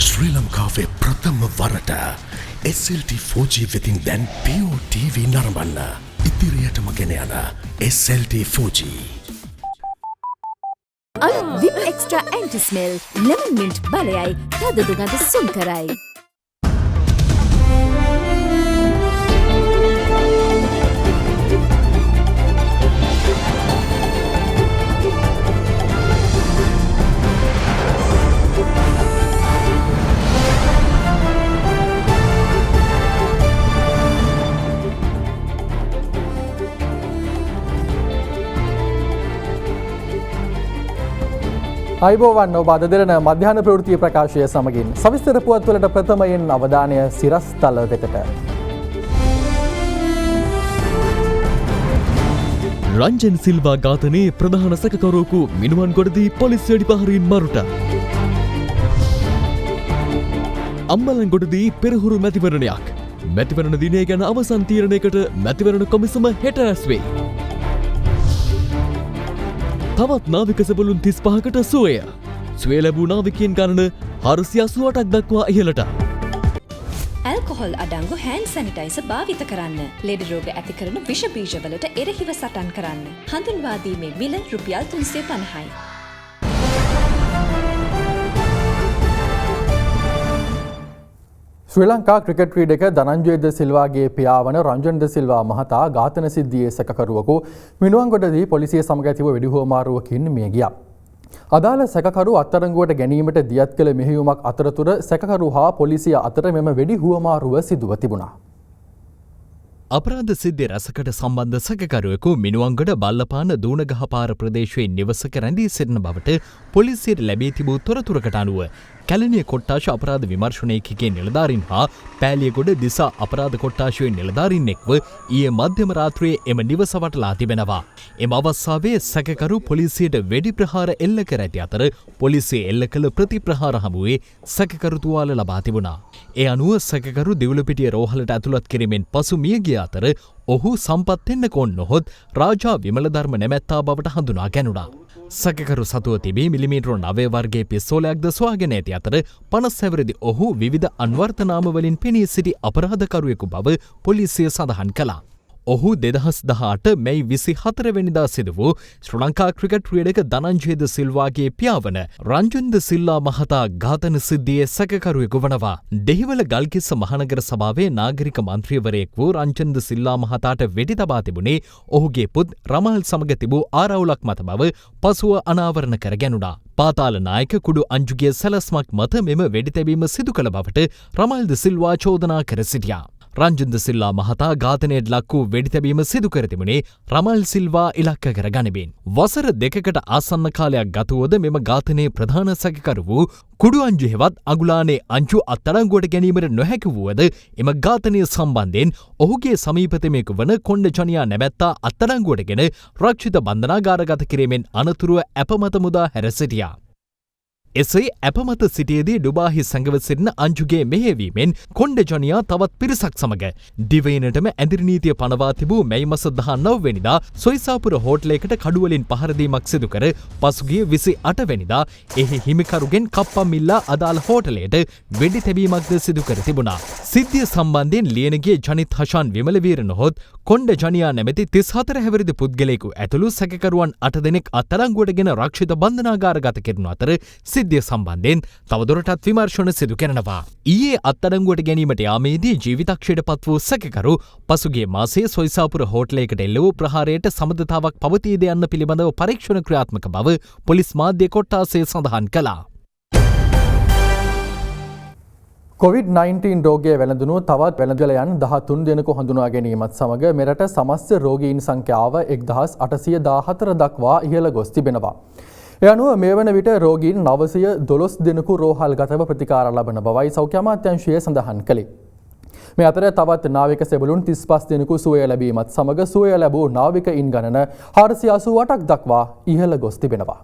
ශ්‍රී ලංකාවේ ප්‍රථම වරට SLT 4G වෙතින් දැන් Pure TV නරඹන්න. ඉදිරියටම ගෙන යන SLT 4G. අලුත් Vip Extra Anti Smell lemon mint බලයයි තද දුගඳ සුන් කරයි. අයිබෝවන් ඔබ අද දෙරන මධ්‍යහන ප්‍රවෘත්ති ප්‍රකාශය සමගින් සවිස්තර පුවත්වලට ප්‍රථමයෙන් අවධානය සිරස්තල වෙතට. රංජන් සිල්වා ඝාතනයේ ප්‍රධාන සැකකරුවෙකු මිනුවන්ගොඩදී පොලිස් වෙඩි පහරින් මරුට. අම්බලන්ගොඩදී පෙරහුරු මැතිවරණයක්. මැතිවරණ දිනය ගැන අවසන් තීරණයකට මැතිවරණ කොමිසම හෙට රැස් වෙයි. තවත් නාවික සැපලුන් 35කට සුවය. සුවය ලැබූ නාවිකයන් ගණන 488ක් දක්වා ඉහළට. ඇල්කොහොල් අඩංගු හෑන්ඩ් සැනිටයිසර් භාවිත කරන්න. ලෙඩ රෝග ඇති කරන විෂ බීජවලට එරෙහිව සටන් කරන්න. හඳුන්වා දීමේ මිල රුපියල් 350යි. ශ්‍රී ලංකා ක්‍රිකට් ක්‍රීඩක ධනංජය ද සිල්වාගේ පියාවන රංජන් ද සිල්වා මහතා ඝාතන සිද්ධියේ සැකකරුවෙකු මිනුවන්ගොඩදී පොලිසිය සමග ඇතිව වෙඩි හුවමාරුවකින් මිය ගියා. අදාළ සැකකරු අත්අඩංගුවට ගැනීමට දියත් කළ මෙහෙයුමක් අතරතුර සැකකරු හා පොලිසිය අතර මෙම වෙඩි හුවමාරුව සිදුව තිබුණා. අපරාධ සිද්ධි රැසකට සම්බන්ධ සැකකරුවෙකු මිනුවන්ගොඩ බල්ලපාන දූණගහපාර ප්‍රදේශයේ නිවසක රැඳී සිටින බවට පොලිසියට ලැබී තිබූ තොරතුරකට අනුව කැලණිය කොට්ටාශ අපරාධ විමර්ශනයේකගේ නිලධාරීන් හා පෑලියගොඩ දිසා අපරාධ කොට්ටාශයේ නිලධාරීන් එක්ව ඊයේ මධ්‍යම රාත්‍රියේ එම නිවස වටලා තිබෙනවා. එම අවස්ථාවේ සැකකරු පොලිසියට වෙඩි ප්‍රහාර එල්ල කර ඇති අතර පොලිසිය එල්ල කළ ප්‍රතිප්‍රහාර හමුවේ සැකකරු තුවාල ලබා තිබුණා. ඒ අනුව සැකකරු දිවුලපිටිය රෝහලට ඇතුළත් කිරීමෙන් පසු මිය ගිය අතර ඔහු සම්පත් වෙන්න කොන් නොහොත් රාජා විමලධර්ම නැමැත්තා බවට හඳුනා ගැනුණා. සැකකරු සතුව තිබී මිලිමීටර 9 වර්ගයේ පිස්තෝලයක්ද සොයාගෙන ඇති අතර 50 හැවිරිදි ඔහු විවිධ අන්වර්ථනාම වලින් පෙනී සිටි අපරාධකරුවෙකු බව පොලිසිය සඳහන් කළා. ඔහු 2018 මැයි 24 වෙනිදා සිදු වූ ශ්‍රී ලංකා ක්‍රිකට් ක්‍රීඩක ධනංජය ද සිල්වාගේ පියාවන රංජන් ද සිල්වා මහතා ඝාතන සිද්ධියේ සැකකරුවෙකු වනවා. දෙහිවල ගල්කිස්ස මහනගර සභාවේ නාගරික මන්ත්‍රීවරයෙක් වූ රංජන් ද සිල්වා මහතාට වෙඩි තබා තිබුණේ ඔහුගේ පුත් රමල් සමග තිබූ ආරවුලක් මත බව පසුව අනාවරණ කර ගැනුණා. පාතාල නායක කුඩු අංජුගේ සැලස්මක් මත මෙම වෙඩි තැබීම සිදු කළ බවට රමල් ද සිල්වා චෝදනා කර සිටියා. රංජන් ද සිල්වා මහතා ඝාතනයට ලක් වූ වෙඩි තැබීම සිදු කර තිබුණේ රමල් සිල්වා ඉලක්ක කර ගනිමින්. වසර 2කට ආසන්න කාලයක් ගත වුවද මෙම ඝාතනයේ ප්‍රධාන සැකකරු වූ කුඩු අංජු හෙවත් අගුලානේ අංජු අත්අඩංගුවට ගැනීමට නොහැකි වුවද එම ඝාතනය සම්බන්ධයෙන් ඔහුගේ සමීපතමයෙකු වන කොණ්ඩ ජනියා නැමැත්තා අත්අඩංගුවටගෙන රක්ෂිත බන්ධනාගාරගත කිරීමෙන් අනතුරුව ඇපමත මුදා හැර සිටියා. එසේ ඇපමත සිටියේදී ඩුබාහි සැඟව සිටින අංජුගේ මෙහෙයවීමෙන් කොණ්ඩ ජනියා තවත් පිරිසක් සමග දිවයිනටම ඇඳිරි නීතිය පනවා තිබූ මැයි මාස 19 වෙනිදා සොයිසාපුර හෝටලයකට කඩුවලින් පහර දීමක් සිදු කර පසුගිය 28 වෙනිදා එහි හිමිකරුගෙන් කප්පම් ඉල්ලා අදාළ හෝටලයට වෙඩි තැබීමක්ද සිදු කර තිබුණා. සිද්ධිය සම්බන්ධයෙන් ලියනගේ ජනිත් හෂාන් විමලවීර නොහොත් කොණ්ඩ ජනියා නැමැති 34 හැවිරිදි පුද්ගලයෙකු ඇතුළු සැකකරුවන් 8 දෙනෙක් අත්අඩංගුවටගෙන රක්ෂිත බන්ධනාගාරගත කෙරුණු අතර සිද්ධිය සම්බන්ධයෙන් තවදුරටත් විමර්ශන සිදු කරනවා. ඊයේ අත්අඩංගුවට ගැනීමට යාමේදී ජීවිතක්ෂයට පත් වූ සැකකරු පසුගිය මාසයේ සොයිසාපුර හෝටලයකට එල්ල වූ ප්‍රහාරයට සමගතාවක් පවතීද යන්න පිළිබඳව පරීක්ෂණ ක්‍රියාත්මක බව පොලිස් මාධ්‍ය කොට්ටාසය සඳහන් කළා. COVID-19 රෝගය වැළඳුණු තවත් වැළඳගලයන් 13 දෙනෙකු හඳුනා ගැනීමත් සමග මෙරට සමස්ත රෝගීන් සංඛ්‍යාව 1814 දක්වා ඉහළ ගොස් තිබෙනවා. ඒ අනුව මේ වන විට රෝගීන් 912 දෙනෙකු රෝහල්ගතව ප්‍රතිකාර ලබන බවයි සෞඛ්‍ය අමාත්‍යාංශය සඳහන් කළේ. මේ අතර තවත් නාවික සෙබළුන් 35 දෙනෙකු සුවය ලැබීමත් සමග සුවය ලැබූ නාවිකයින් ගණන 488ක් දක්වා ඉහළ ගොස් තිබෙනවා.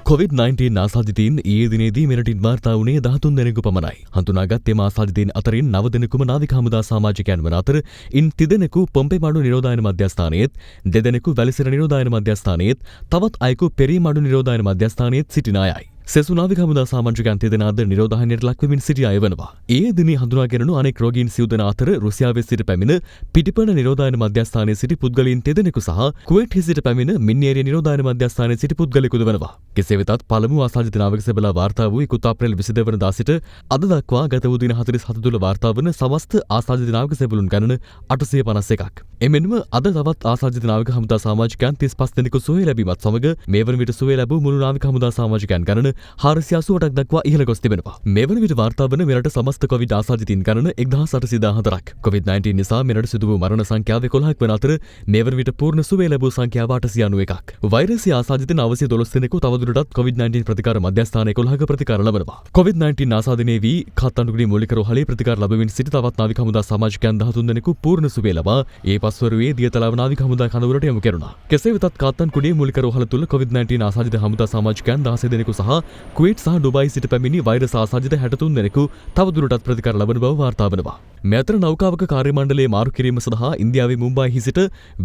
COVID-19 ආසාදිතයින් ඊයේ දිනේදී මෙරටින් වාර්තා වුණේ 13 දෙනෙකු පමණයි. හඳුනාගත් එම ආසාදිතයින් අතරින් 9 දෙනෙකුම නාවික හමුදා සමාජිකයන් වන අතර ඉන් 30 දෙනෙකු පොම්පෙමඩු නිරෝධායන මධ්‍යස්ථානයේත්, 2 දෙනෙකු වැලිසිර නිරෝධායන මධ්‍යස්ථානයේත්, තවත් අයෙකු පෙරීමඩු නිරෝධායන මධ්‍යස්ථානයේත් සිටින අයයි. සෙසු නාවික හමුදා සාමංචකයන් දෙදෙනාද නිරෝධායනයට ලක්වෙමින් සිටි අය වනවා. ඒ දිනේ හඳුනාගෙනු අනෙක් රෝගීන් සිව් දෙනා අතර රුසියාවේ සිට පැමිණ පිටිපන නිරෝධායන මධ්‍යස්ථානයේ සිටි පුද්ගලයන් දෙදෙනෙකු සහ කුවේට් සිට පැමිණ මින්නේරිය නිරෝධායන මධ්‍යස්ථානයේ සිටි පුද්ගලයෙකුද වනවා. කෙසේ වෙතත් පළමු ආසාදිත නාවික සෙබලා වාර්තා වූ 1 අප්‍රේල් 22 වෙනිදා සිට අද දක්වා ගත වූ දින 47 තුළ වාර්තා වන සමස්ත ආසාදිත නාවික සෙබළුන් ගණන 851ක්. එමෙන්ම අද තවත් ආසාදිත නාවික හමුදා සමාජිකයන් 35 දෙනෙකු සුවය ලැබීමත් සමග මේ වන විට සුවය ලැබූ මුළු නාවික හමුදා සමාජිකයන් ගණන 488ක් දක්වා ඉහළ ගොස් තිබෙනවා. මේ වන විට වාර්තා වන මෙරට සමස්ත කොවිඩ් ආසාදිතින් ගණන 1814ක්. කොවිඩ්-19 නිසා මෙරට සිදු වූ මරණ සංඛ්‍යාව 11ක් වන අතර මේ වන විට පූර්ණ සුවය ලැබූ සංඛ්‍යාව 891ක්. වෛරසය ආසාදිත 912 දෙනෙකු තවදුරටත් කොවිඩ්-19 ප්‍රතිකාර මධ්‍යස්ථාන 11ක ප්‍රතිකාර ලබනවා. කොවිඩ්-19 ආසාදනයේ වී කත්තන්කුඩි මූලික රෝහලේ ප්‍රතිකාර ලැබෙමින් සිටි තවත් නාවික හමුදා සමාජිකයන් 13 දෙනෙකු පූර්ණ සුවය ලබා ඒ පස්වරුවේ දියතලාව නාවික හමුදා කඳවුරට යොමු කෙරුණා. කෙසේ වෙතත් කත්තන්කුඩි මූලික රෝහල තුල කොවිඩ්-19 ආසාදිත හමුදා සමාජිකයන් 16 දෙනෙකු සහ කුවේට් සහ ඩුබායි සිට පැමිණි වෛරස් ආසාදිත 63 දෙනෙකු තවදුරටත් ප්‍රතිකාර ලබන බව වාර්තා වෙනවා. මේ අතර නෞකාවක කාර්ය මණ්ඩලයේ මාරු කිරීම සඳහා ඉන්දියාවේ මුම්බායිහි සිට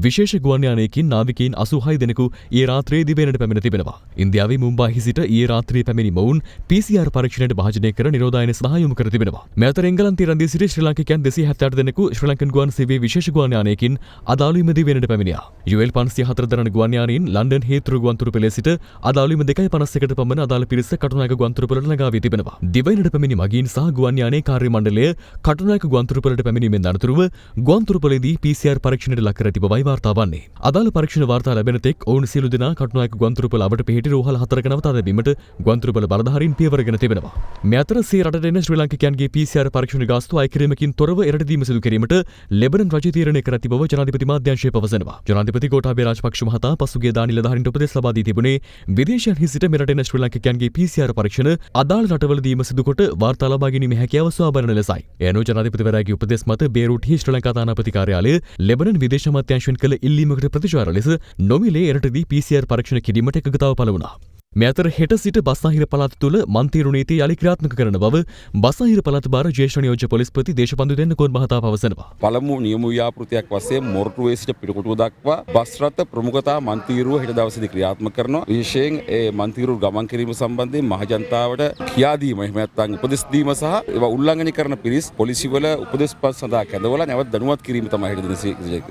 විශේෂ ගුවන් යානයකින් නාවිකයින් 86 දෙනෙකු ඊයේ රාත්‍රියේ දිවයිනට පැමිණ තිබෙනවා. ඉන්දියාවේ මුම්බායිහි සිට ඊයේ රාත්‍රියේ පැමිණි මොවුන් PCR පරීක්ෂණයට භාජනය කර නිරෝධායන සඳහා යොමු කර තිබෙනවා. මේ අතර එංගලන්තයේ රැඳී සිටි ශ්‍රී ලාංකිකයන් 278 දෙනෙකු ශ්‍රී ලංකන් ගුවන් සේවයේ විශේෂ ගුවන් යානයකින් අදාළුම දිවයිනට පැමිණියා. UL 504 දරන ගුවන් යානයෙන් ලන්ඩන් හේතුරු ගුවන්තොටුපළේ සිට අදාළුම 2:51කට පමණ අදාළ පිරිස කටුනායක ගුවන්තොටුපළට ළඟා වී තිබෙනවා. දිවයිනට පැමිණි මගීන් සහ ගුවන් යානයේ කාර්ය මණ්ඩලය කටුනායක ගුවන්තොටුපළට පැමිණීමෙන් අනතුරුව ගුවන්තොටුපළේදී PCR පරීක්ෂණයට ලක් කර තිබ බවයි වාර්තා වන්නේ. අදාළ පරීක්ෂණ වාර්තා ලැබෙන තෙක් ඔවුන් සියලු දෙනා කටුනායක ගුවන්තොටුපළ අවට පිහිටි රෝහල් 4ක නවතා දැමීමට ගුවන්තොටුපළ බලධාරීන් පියවරගෙන තිබෙනවා. මේ අතර සිය රටට එන ශ්‍රී ලාංකිකයන්ගේ PCR පරීක්ෂණ ගාස්තු අය කිරීමකින් තොරව එරටදීම සිදු කිරීමට ලෙබනන් රජය තීරණය කර ඇති බව ජනාධිපති මාධ්‍යංශය පවසනවා. ජනාධිපති ගෝඨාභය රාජපක්ෂ මහතා පසුගිය දා නිලධාරීන්ට උපදෙස් ලබා දී තිබුණේ විදේශයන්හි සිට මෙරට එන ශ්‍රී ලාංකිකයන්ගේ PCR පරීක්ෂණ අදාළ රටවලදීම සිදු කොට වාර්තා ලබා ගැනීමේ හැකියාව සොයාබලන ලෙසයි. එනෝ ජනාධිපතිවරයාගේ උපදෙස් මත බේරූට්හි ශ්‍රී ලංකා තානාපති කාර්යාලය ලෙබනන් විදේශ අමාත්‍යාංශයෙන් කළ ඉල්ලීමකට ප්‍රතිචාර ලෙස නොමිලේ එරටදී PCR පරීක්ෂණ කිරීමට එකගතාව පළ වුණා. මේ අතර හෙට සිට බස්නාහිර පළාත තුළ මන්තීරු නීතිය යළි ක්‍රියාත්මක කරන බව බස්නාහිර පළාත භාර ජ්‍යෙෂ්ඨ නියෝජ්‍ය පොලිස්පති දේශපන්දු දෙන්නකෝන් මහතා පවසනවා. පළමු නියම ව්‍යාපෘතියක් වශයෙන් මොරටුවේ සිට පිටකොටුව දක්වා බස් රථ ප්‍රමුඛතා මන්තීරුව හෙට දවසේදී ක්‍රියාත්මක කරනවා. විශේෂයෙන් ඒ මන්තීරුව ගමන් කිරීම සම්බන්ධයෙන් මහ ජනතාවට කියා දීම එහෙම නැත්නම් උපදෙස් දීම සහ ඒවා උල්ලංඝනය කරන පිරිස් පොලිසිවල උපදෙස් පත් සඳහා කැඳවලා නැවත දැනුවත් කිරීම තමයි හෙට දින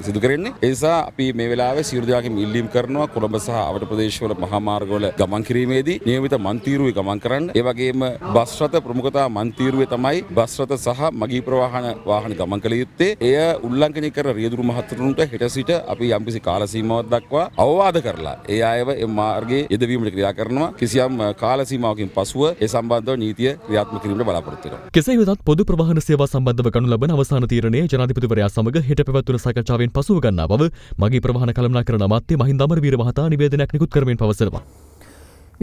සිදු කරන්නේ. ඒ නිසා අපි මේ වෙලාවේ සියලු දෙනාගෙන් ඉල්ලීම් කරනවා කොළඹ සහ අවට ප්‍රදේශවල මහා මාර්ගවල ගමන් කිරීමේදී නියමිත මන්තීරුවේ ගමන් කරන්න. ඒ වගේම බස් රථ ප්‍රමුඛතා මන්තීරුවේ තමයි බස් රථ සහ මගී ප්‍රවාහන වාහන ගමන් කළ යුත්තේ. එය උල්ලංඝනය කර රියදුරු මහතුරුන්ට හෙට සිට අපි යම්කිසි කාල සීමාවක් දක්වා අවවාද කරලා ඒ අයව ඒ මාර්ගයේ යෙදවීමට ක්‍රියා කරනවා. කිසියම් කාල සීමාවකින් පසුව ඒ සම්බන්ධව නීතිය ක්‍රියාත්මක කිරීමට බලාපොරොත්තු වෙනවා. කෙසේ වෙතත් පොදු ප්‍රවාහන සේවා සම්බන්ධව ගනු ලබන අවසාන තීරණය ජනාධිපතිවරයා සමග හෙට පැවැත්වුණු සාකච්ඡාවෙන් පසුව ගන්නා බව මගී ප්‍රවාහන කළමනාකරණ අමාත්‍ය මහින්ද අමරවීර මහතා නිවේදනයක් නිකුත් කරමින් පවසනවා.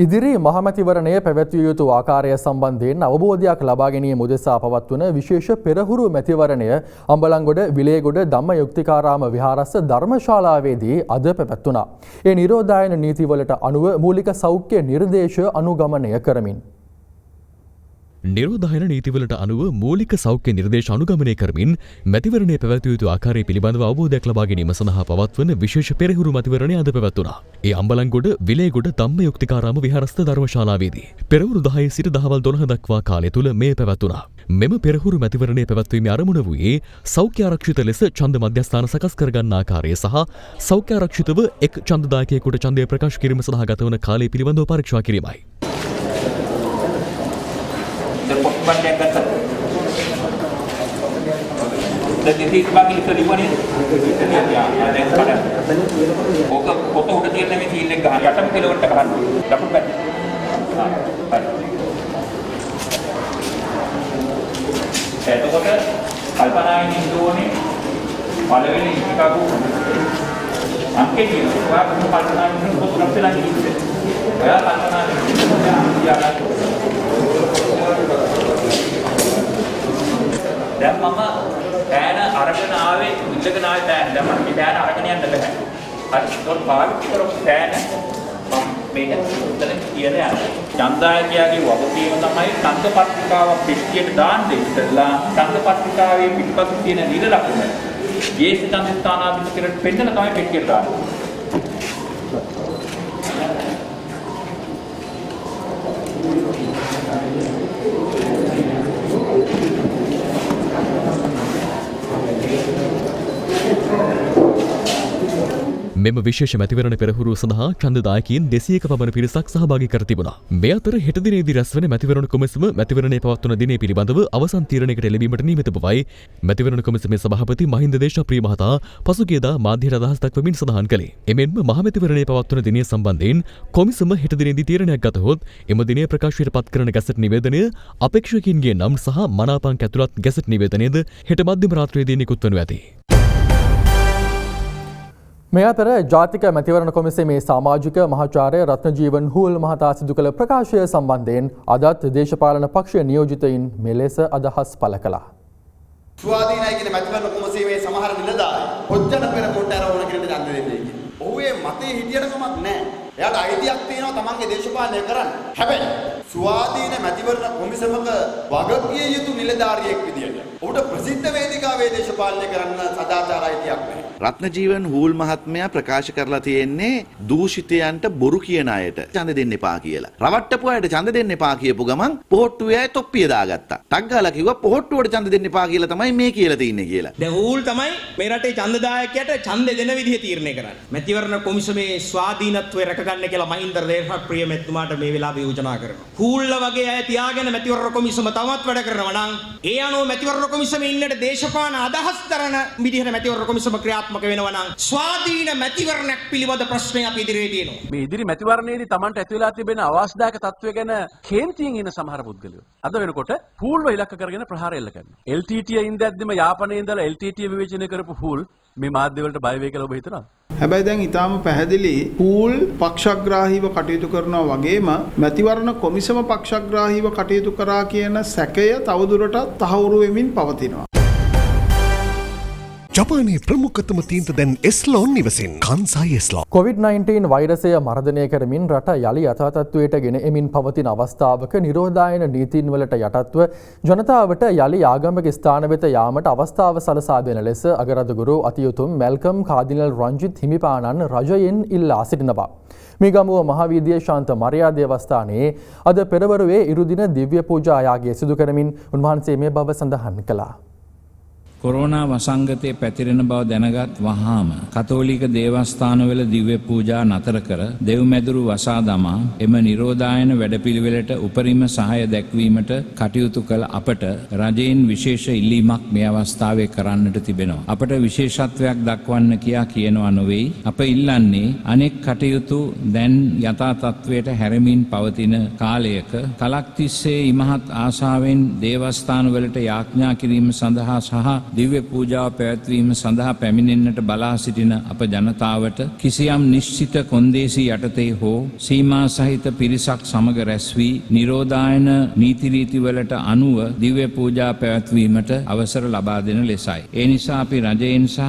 ඉදිරි මහමැතිවරණය පැවැත්විය යුතු ආකාරය සම්බන්ධයෙන් අවබෝධයක් ලබා ගැනීම උදෙසා පවත්වන විශේෂ පෙරහුරු මැතිවරණය අම්බලන්ගොඩ විලේගොඩ ධම්ම යුක්තිකාරාම විහාරස්ස ධර්මශාලාවේදී අද පැවැත්වුණා. ඒ නිරෝධායන නීතිවලට අනුව මූලික සෞඛ්‍ය නිර්දේශ අනුගමනය කරමින් නිරෝධායන නීතිවලට අනුව මූලික සෞඛ්‍ය නිර්දේශ අනුගමනය කරමින් මැතිවරණය පැවැත්විය යුතු ආකාරය පිළිබඳව අවබෝධයක් ලබා ගැනීම සඳහා පවත්වන විශේෂ පෙරහුරු මැතිවරණය අද පැවැත්වුණා. ඒ අම්බලන්ගොඩ විලේගොඩ ධම්ම යුක්තිකාරාම විහාරස්ථ ධර්මශාලාවේදී පෙරවරු 10 සිට දහවල් 12 දක්වා කාලය තුල මේ පැවැත්වුණා. මෙම පෙරහුරු මැතිවරණය පැවැත්වීමේ අරමුණ වූයේ සෞඛ්‍ය ආරක්ෂිත ලෙස ඡන්ද මධ්‍යස්ථාන සකස් කරගන්න ආකාරය සහ සෞඛ්‍ය ආරක්ෂිතව එක් ඡන්දදායකයෙකුට ඡන්දය ප්‍රකාශ කිරීම සඳහා ගතවන කාලය පිළිබඳව පරීක්ෂා කිරීමයි. banding kata dan jadi bagi itu di mana ya ada yang pada foto udah dia namanya si lega ya tapi kalau kita kan dapat kan itu kata කල්පනා වෙන ඉන්දුවනේ පළවෙනි එකකු අංකේ කියනවා ඔයා කල්පනා වෙන පොත රැප්පලා ඉන්නේ ඔයා කල්පනා වෙන දැන් මම පෑන අරගෙන ආවේ ඉල්ලගෙන ආවේ පෑන. දැන් මම මේ පෑන අරගෙන යන්න බෑ. හරි. ඒක පාවිච්චි කරපු පෑන මම මේක උත්තර කියලා යනවා. ඡන්දායකයාගේ වගකීම තමයි ඡන්ද පත්‍රිකාව පිටියට දාන්න ඉස්සෙල්ලා ඡන්ද පත්‍රිකාවේ පිටපත තියෙන නිල ලකුණ ජේසි ඡන්ද ස්ථානාධිපතිට පෙන්නලා තමයි පිටියට දාන්නේ. මෙම විශේෂ මැතිවරණ පෙරහුරු සඳහා ඡන්දදායකයින් 200ක පමණ පිරිසක් සහභාගී කර තිබුණා. මේ අතර හෙට දිනේදී රැස්වන මැතිවරණ කොමිසම මැතිවරණය පවත්වන දිනේ පිළිබඳව අවසන් තීරණයකට එළඹීමට නියමිත බවයි මැතිවරණ කොමිසමේ සභාපති මහින්ද දේශප්‍රිය මහතා පසුගියදා මාධ්‍යට අදහස් දක්වමින් සඳහන් කළේ. එමෙන්ම මහ මැතිවරණය පවත්වන දිනය සම්බන්ධයෙන් කොමිසම හෙට දිනේදී තීරණයක් ගතහොත් එම දිනය ප්‍රකාශයට පත් කරන ගැසට් නිවේදනය අපේක්ෂකයින්ගේ නම් සහ මනාපංක ඇතුළත් ගැසට් නිවේදනයද හෙට මධ්‍යම රාත්‍රියේදී නිකුත් වනු ඇති. මේ අතර ජාතික මැතිවරණ කොමිසමේ සමාජික මහාචාර්ය රත්නජීවන් හූල් මහතා සිදු කළ ප්‍රකාශය සම්බන්ධයෙන් අදත් දේශපාලන පක්ෂ නියෝජිතයින් මෙලෙස අදහස් පළ කළා. ස්වාධීනයි කියන මැතිවරණ කොමිසමේ සමහර නිලධාරීන් ඔච්චර පෙර කොට ආරවණ කියන ඡන්ද දෙන්නේ. ඔහුගේ මතේ හිටියට කමක් නැහැ. එයාට අයිතියක් තියෙනවා තමන්ගේ දේශපාලනය කරන්න. හැබැයි ස්වාධීන මැතිවරණ කොමිසමක වගකිය යුතු නිලධාරියෙක් විදියට ඔහුට ප්‍රසිද්ධ වේදිකාවේ දේශපාලනය කරන්න සදාචාර අයිතියක් නැහැ. රත්නජීවන් හූල් මහත්මයා ප්‍රකාශ කරලා තියෙන්නේ දූෂිතයන්ට බොරු කියන අයට ඡන්ද දෙන්න එපා කියලා. රවට්ටපු අයට ඡන්ද දෙන්න එපා කියපු ගමන් පොහොට්ටුවේ අය තොප්පිය දාගත්තා. ටක් ගාලා කිව්වා පොහොට්ටුවට ඡන්ද දෙන්න එපා කියලා තමයි මේ කියලා තින්නේ කියලා. දැන් හූල් තමයි මේ රටේ ඡන්දදායකයට ඡන්ද දෙන විදිහ තීරණය කරන්නේ. මැතිවරණ කොමිසමේ ස්වාධීනත්වය රැකගන්න කියලා මහින්ද දේශප්‍රිය මැතිතුමාට මේ වෙලාවේ යෝජනා කරනවා. හූල්ල වගේ අය තියාගෙන මැතිවරණ කොමිසම තවත් වැඩ කරනවා නම් ඒ අනුව මැතිවරණ කොමිසමේ ඉන්නට දේශපාලන අදහස් දරන විදිහට මැතිවරණ කොමිසම ක්‍රියාත්මක වෙනවා නම් ස්වාධීන මැතිවරණයක් පිළිබඳ ප්‍රශ්නය අපි ඉදිරියේ තියෙනවා. මේ ඉදිරි මැතිවරණයේදී Tamanට ඇති වෙලා තිබෙන අවාස්දායක තත්ත්වය ගැන කේන්තියෙන් ඉන්න සමහර පුද්ගලයෝ අද වෙනකොට හූල්ව ඉලක්ක කරගෙන ප්‍රහාර එල්ල කරනවා. LTT ඉඳද්දිම යාපනයේ ඉඳලා LTT විවේචනය කරපු හූල් මේ මාධ්‍ය වලට බය වෙයි කියලා ඔබ හිතනවා? හැබැයි දැන් ඊටාම පැහැදිලි හූල් පක්ෂග්‍රාහීව කටයුතු කරනවා වගේම මැතිවරණ කොමිසම පක්ෂග්‍රාහීව කටයුතු කරා කියන සැකය තවදුරටත් තහවුරු වෙමින් පවතිනවා. ජපානයේ ප්‍රමුඛතම තීන්ත දැන් එස්ලෝන් නිවසින් කන්සයි එස්ලෝන්. COVID-19 වෛරසය මර්ධනය කරමින් රට යළි යථාතත්වයට ගෙන එමින් පවතින අවස්ථාවක නිරෝධායන නීතීන් වලට යටත්ව ජනතාවට යළි ආගමික ස්ථාන වෙත යාමට අවස්ථාව සලසා දෙන ලෙස අගරදුගුරු අතියුතුම් මැල්කම් කාදිනල් රංජිත් හිමිපාණන් රජයෙන් ඉල්ලා සිටිනවා. මීගමුව මහාවීදියේ ශාන්ත මරියා දේවස්ථානයේ අද පෙරවරුවේ ඉරුදින දිව්‍ය පූජා යාගය සිදු කරමින් උන්වහන්සේ මේ බව සඳහන් කළා. කොරෝනා වසංගතය පැතිරෙන බව දැනගත් වහාම කතෝලික දේවස්ථානවල දිව්‍ය පූජා නතර කර දෙව්මැදුරු වසා දමා එම නිරෝධායන වැඩපිළිවෙලට උපරිම සහාය දැක්වීමට කටයුතු කළ අපට රජයෙන් විශේෂ ඉල්ලීමක් මේ අවස්ථාවේ කරන්නට තිබෙනවා. අපට විශේෂත්වයක් දක්වන්න කියා කියනවා නොවේයි. අප ඉල්ලන්නේ අනෙක් කටයුතු දැන් යථා තත්ත්වයට හැරමින් පවතින කාලයක කලක් තිස්සේ ඉමහත් ආශාවෙන් දේවස්ථානවලට යාඥා කිරීම සඳහා සහ දිව්‍ය පූජාව පැවැත්වීම සඳහා පැමිණෙන්නට බලා සිටින අප ජනතාවට කිසියම් නිශ්චිත කොන්දේසි යටතේ හෝ සීමා සහිත පිරිසක් සමග රැස් වී නිරෝධායන නීති රීතිවලට අනුව දිව්‍ය පූජා පැවැත්වීමට අවසර ලබා දෙන ලෙසයි. ඒ නිසා අපි රජයෙන් සහ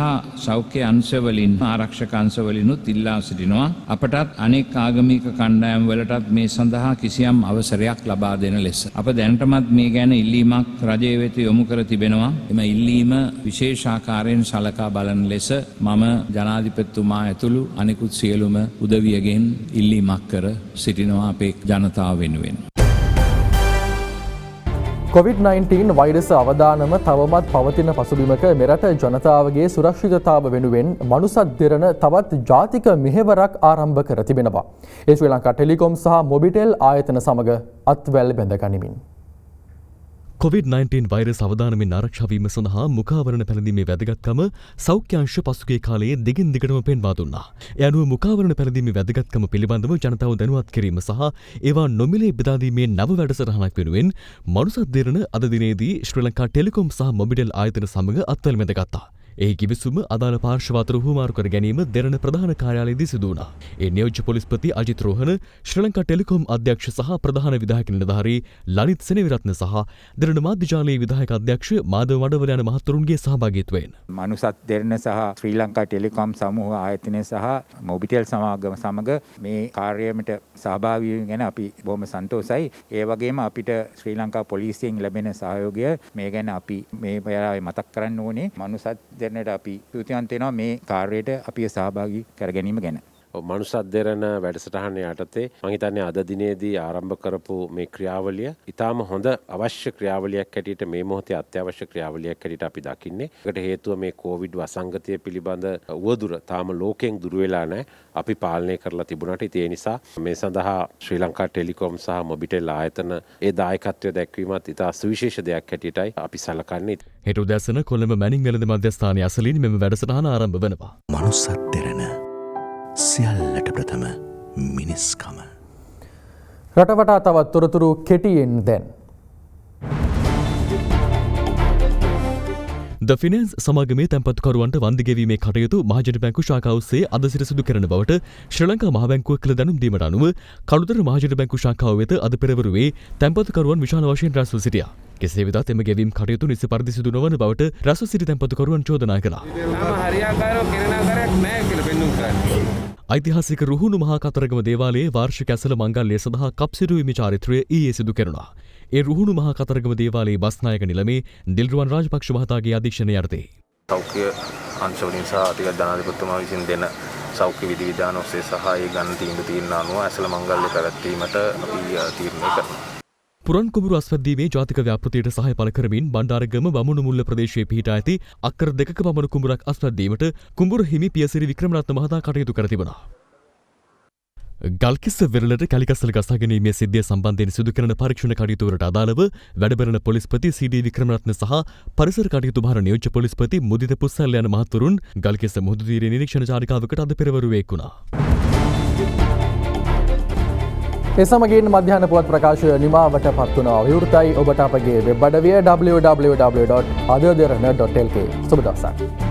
සෞඛ්‍ය අංශවලින් ආරක්ෂක අංශවලිනුත් ඉල්ලා සිටිනවා අපටත් අනෙක් ආගමික කණ්ඩායම් වලටත් මේ සඳහා කිසියම් අවසරයක් ලබා දෙන ලෙස. අප දැනටමත් මේ ගැන ඉල්ලීමක් රජය වෙත යොමු කර තිබෙනවා. එම ඉල්ලීම විශේෂාකාරයෙන් සලකා බලන ලෙස මම ජනාධිපතිතුමා ඇතුළු අනෙකුත් සියලුම උදවියගෙන් ඉල්ලීමක් කර සිටිනවා අපේ ජනතාව වෙනුවෙන්. COVID-19 වෛරස අවදානම තවමත් පවතින පසුබිමක මෙරට ජනතාවගේ සුරක්ෂිතතාව වෙනුවෙන් මනුසත් දෙරණ තවත් ජාතික මෙහෙවරක් ආරම්භ කර තිබෙනවා. ඒ ශ්‍රී ලංකා ටෙලිකොම් සහ මොබිටෙල් ආයතන සමග අත්වැල් බැඳ ගනිමින්. COVID-19 වෛරස් අවදානමින් ආරක්ෂාවීම සඳහා මුඛාවරණ පැළඳීමේ වැදගත්කම සෞඛ්‍යංශ පසුගිය කාලයේ දිගින් දිගටම පෙන්වා දුන්නා. ඒ අනුව මුඛාවරණ පැළඳීමේ වැදගත්කම පිළිබඳව ජනතාව දැනුවත් කිරීම සහ ඒවා නොමිලේ බෙදා දීමේ නව වැඩසටහනක් වෙනුවෙන් මනුසත් දෙරණ අද දිනේදී ශ්‍රී ලංකා ටෙලිකොම් සහ මොබිටෙල් ආයතන සමග අත්වැල් බැඳගත්තා. එහි කිවිසුම අදාළ පාර්ශ්ව අතර හුවමාරු කර ගැනීම දෙරණ ප්‍රධාන කාර්යාලයේදී සිදු වුණා. ඒ නියෝජ්‍ය පොලිස්පති අජිත් රෝහණ, ශ්‍රී ලංකා ටෙලිකොම් අධ්‍යක්ෂ සහ ප්‍රධාන විධායක නිලධාරී ලලිත් සෙනවිරත්න සහ දෙරණ මාධ්‍යජාලයේ විධායක අධ්‍යක්ෂ මාධව වඩවල යන මහතුරුන්ගේ සහභාගීත්වයෙන් මනුසත් දෙරණ සහ ශ්‍රී ලංකා ටෙලිකොම් සමූහ ආයතනය සහ මොබිටෙල් සමාගම සමග මේ කාර්යයට සහභාගී වීම ගැන අපි බොහොම සන්තෝෂයි. ඒ වගේම අපිට ශ්‍රී ලංකා පොලිසියෙන් ලැබෙන සහයෝගය මේ ගැන අපි මේ වෙලාවේ මතක් කරන්න ඕනේ. මනුසත් දෙරණට අපි ස්තුතිවන්ත වෙනවා මේ කාර්යයට අපි සහභාගී කර ගැනීම ගැන. මනුසත් දෙරණ වැඩසටහන යටතේ මම හිතන්නේ අද දිනේදී ආරම්භ කරපු මේ ක්‍රියාවලිය ඊටාම හොඳ අවශ්‍ය ක්‍රියාවලියක් හැටියට මේ මොහොතේ අත්‍යවශ්‍ය ක්‍රියාවලියක් හැටියට අපි දකින්නේ. ඒකට හේතුව මේ කොවිඩ් වසංගතය පිළිබඳ උවදුර තාම ලෝකයෙන් දුර වෙලා නැහැ. අපි පාලනය කරලා තිබුණාට ඉතින් ඒ නිසා මේ සඳහා ශ්‍රී ලංකා ටෙලිකොම් සහ මොබිටෙල් ආයතන ඒ දායකත්වය දැක්වීමත් ඉතා සුවිශේෂ දෙයක් හැටියටයි අපි සලකන්නේ. හෙට උදෑසන කොළඹ මැනින් වෙළඳ මධ්‍යස්ථානයේ අසලින් මෙම වැඩසටහන ආරම්භ වෙනවා. මනුස්සත් දෙරණ සියල්ලට ප්‍රථම මිනිස්කම. රටවටා තවත් තොරතුරු කෙටියෙන් දැන්. ද ෆිනන්ස් සමාගමේ තැන්පතුකරුවන්ට වන්දි ගෙවීමේ කටයුතු මහජන බැංකු ශාඛාව ඔස්සේ අද සිට සිදු කරන බවට ශ්‍රී ලංකා මහ බැංකුව කළ දැනුම් දීමට අනුව කළුතර මහජන බැංකු ශාඛාව වෙත අද පෙරවරුවේ තැන්පතුකරුවන් විශාල වශයෙන් රැස්ව සිටියා. කෙසේ වෙතත් එම ගෙවීම් කටයුතු නිසි පරිදි සිදු නොවන බවට රැස්ව සිටි තැන්පතුකරුවන් චෝදනා කළා. ඓතිහාසික රුහුණු මහා කතරගම දේවාලයේ වාර්ෂික ඇසළ මංගල්‍යය සඳහා කප්සිටුවීමේ චාරිත්‍රය ඊයේ සිදු කෙරුණා. ඒ රුහුණු මහා කතරගම දේවාලයේ බස්නායක නිලමේ දිල්රුවන් රාජපක්ෂ මහතාගේ අධීක්ෂණය යටතේ සෞඛ්‍ය අංශවලින් සහ අතිගත ජනාධිපතිතුමා විසින් දෙන සෞඛ්‍ය විධි විධාන ඔස්සේ සහ ඒ ගන්න තීන්දුව අනුව ඇසළ මංගල්‍ය පැවැත්වීමට අපි තීරණය කරනවා. පුරන් කුඹුරු අස්වැද්දීමේ ජාතික ව්‍යාපෘතියට සහාය පළ කරමින් බණ්ඩාරගම බමුණු මුල්ල ප්‍රදේශයේ පිහිටා ඇති අක්කර 2ක පමණ කුඹුරක් අස්වැද්දීමට කුඹුර හිමි පියසිරි වික්‍රමරත්න මහතා කටයුතු කර තිබුණා. ගල්කිස්ස වෙරළට කැලිකස්සල ගසා ගැනීමේ සිද්ධිය සම්බන්ධයෙන් සිදු කරන පරීක්ෂණ කටයුතු වලට අදාළව වැඩබරන පොලිස්පති සී.ඩී. වික්‍රමරත්න සහ පරිසර කටයුතු භාර නියෝජ්‍ය පොලිස්පති මුදිත පුස්සල්ල යන මහතුරුන් ගල්කිස්ස මුහුදු තීරයේ නිරීක්ෂණ චාරිකාවකට අද පෙරවරුවේ එක්වුණා. ඒ සමගින් මධ්‍යහන පුවත් ප්‍රකාශය නිමාවට පත් වනවා. විවෘතයි ඔබට අපගේ වෙබ් අඩවිය www.adaderana.lk. සුබ දවසක්.